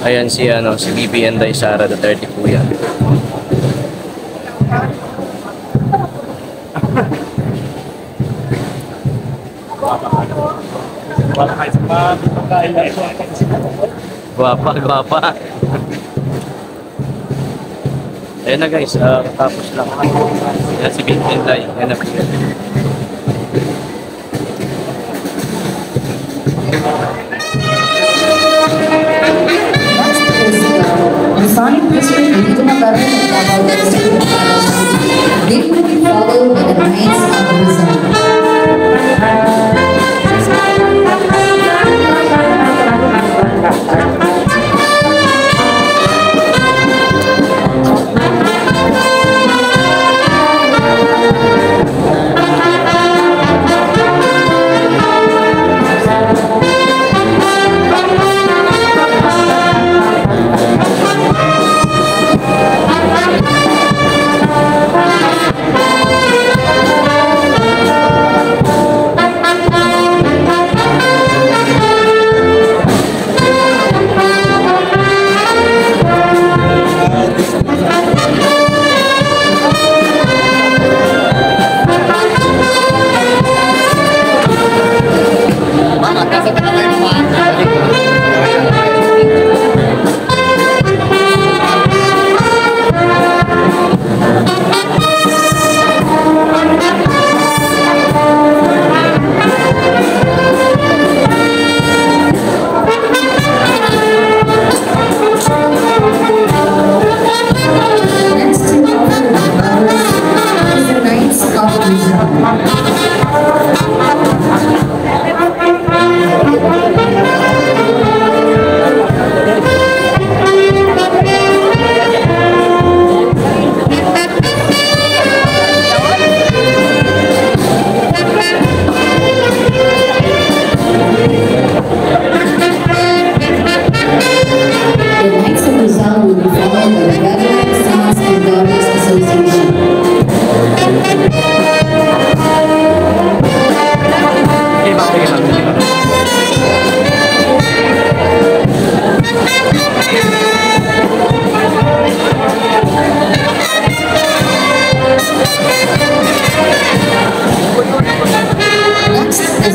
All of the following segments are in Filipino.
Ayan si VP Inday Sara Duterte po yan. Guwapa, guwapa. Ayan na guys, tapos lang. Ayan si VP Inday. Ayan na po yan. Masonic District Regional Government of Davao del Sur. They will be followed by the Knights of Rizal.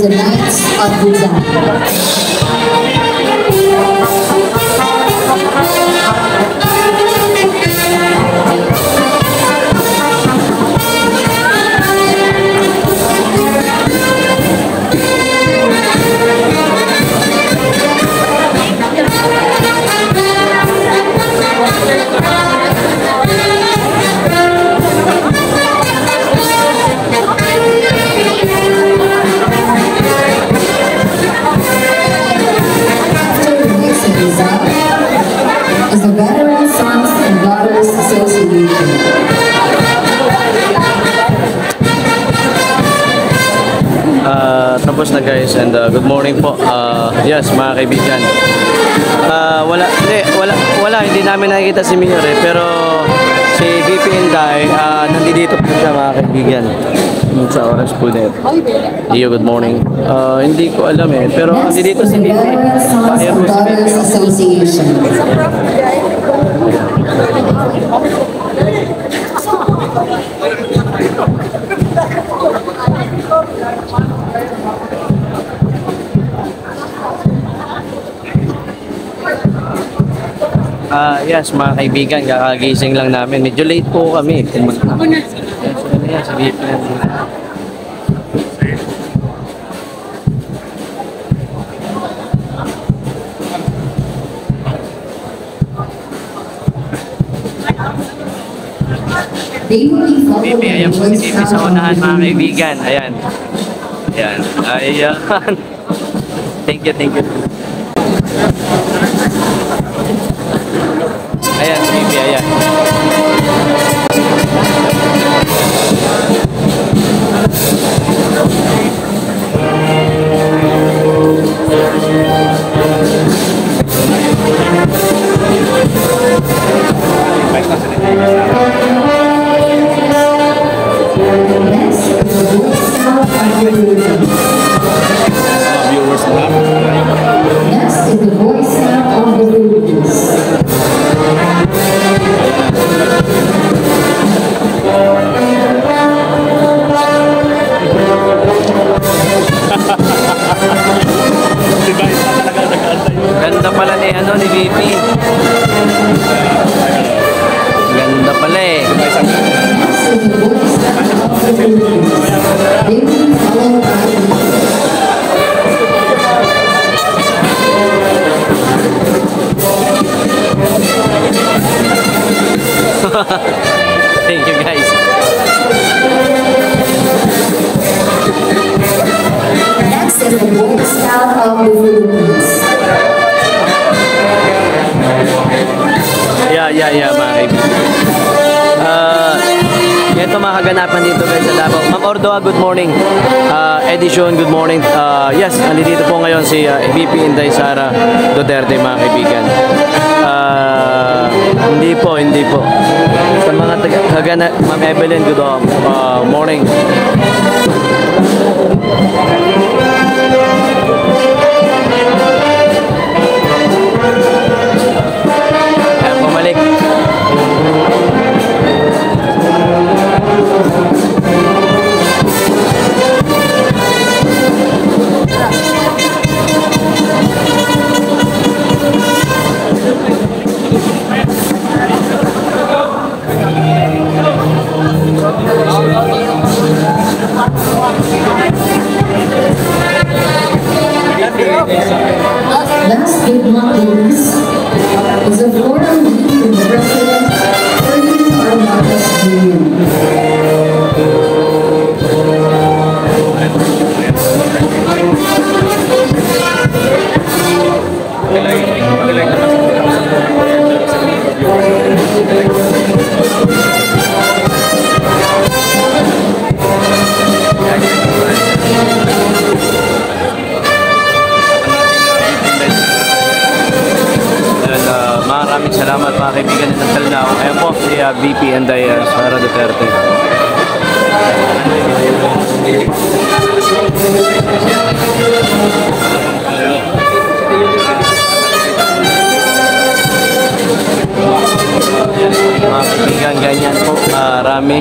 The Knights of Rizal. Is the Veteran Sons and Daughters Association. Tapos na guys, and good morning po. Yes, mga kaibigan. Hindi namin nakikita si Mayor pero si VP Inday, nandito po siya mga kaibigan. Sa oras po na ito. Good morning. Hindi ko alam pero nandito si VP. Veteran Sons and Daughters Association. Yes, mga kaibigan, kakagising lang namin. Medyo late po kami. Yes, si VP. VP, ayan po si VP sa unahan mga kaibigan. Ayan. Ayan. Ayan. Thank you, thank you. Ayan, VP, ayan. Next is the Boy Scout of the Philippines. Philippines. They will be followed by Thank you guys. Next is the Boy Scout of the Philippines. Yeah, mga kaibigan. Ito mga kaganapan dito guys sa Davao. Ma'am Ordoa, good morning. Edison, good morning. Yes, nandito po ngayon si VP Inday Sara Duterte, mga kaibigan. Hindi po. Sa mga Ma'am Evelyn, good morning. Ayan, pumalik. Last but not least is a former leading president, Ferdinand R. Marcos Jr. Maraming salamat mga kaibigan ng Talnao. Ayan po si VP Inday Sara Duterte. Mga kaibigan, ganyan po. Marami.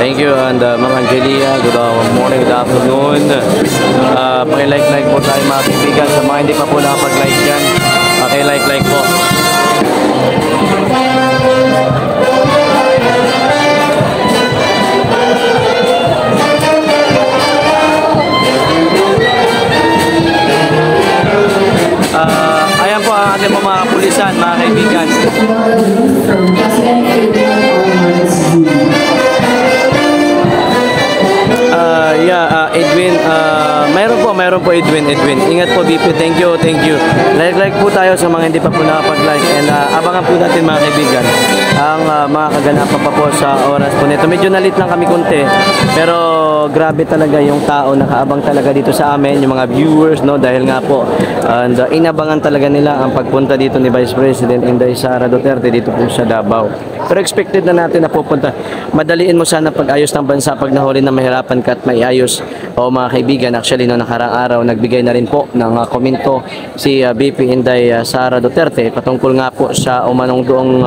Thank you. And Ma'am Angelia, good morning, good afternoon. Paki-like po tayo mga kaibigan. Sa mga hindi pa po nakapag-like dyan, paki-like po. Ayan po ang ating mga pulisan, mga kaibigan. From President Ferdinand R. Marcos Jr. Edwin, mayroon po Edwin. Ingat po VP, thank you. Like po tayo sa mga hindi pa po nakapag-like and abangan po natin mga kaibigan ang mga kaganapan pa po sa oras po nito. Medyo nalit lang kami konti, pero grabe talaga yung tao nakaabang talaga dito sa amin, yung mga viewers, no, dahil nga po and inabangan talaga nila ang pagpunta dito ni Vice President Inday Sara Duterte dito po sa Davao. Pero expected na natin na pupunta. Madaliin mo sana pag-ayos ng bansa pag nahuli na mahirapan ka at maiayos. O mga kaibigan, actually no nakarang araw nagbigay na rin po ng komento si VP Inday Sara Duterte patungkol nga po sa umanong doong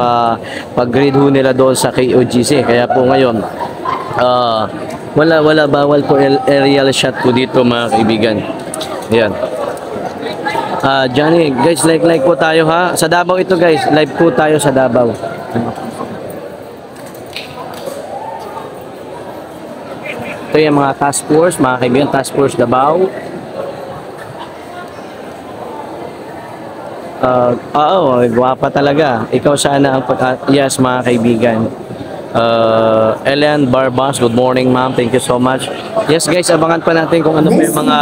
pag-grade ho nila doon sa KOGC. Kaya po ngayon wala bawal po aerial shot po dito mga kaibigan. Ayan. Johnny, guys, like po tayo ha. Sa Davao ito guys, live po tayo sa Davao. Ito yung mga task force, mga kaibigan, task force Davao. Guwapa talaga. Ikaw sana ang yes, mga kaibigan. Ellen Barbas, good morning ma'am, thank you so much. Yes guys, abangan pa natin kung ano pa yung mga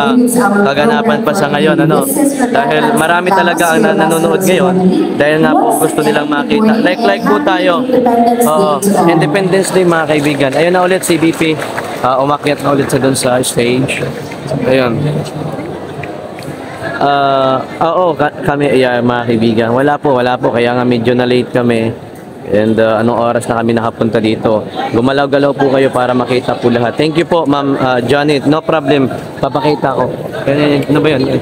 kaganapan pa sa ngayon, ano, dahil marami talaga ang nanonood ngayon dahil nga po gusto nilang makita. Like po tayo. Independence Day mga kaibigan. Ayun na ulit si VP, umakyat na ulit sa doon sa stage. Ayun. Kami, mga kaibigan, wala po, kaya nga medyo na late kami. And anong oras na kami nakapunta dito. Gumalaw-galaw po kayo para makita po lahat. Thank you po, Ma'am Janet. No problem. Papakita ko. Ano ba yun?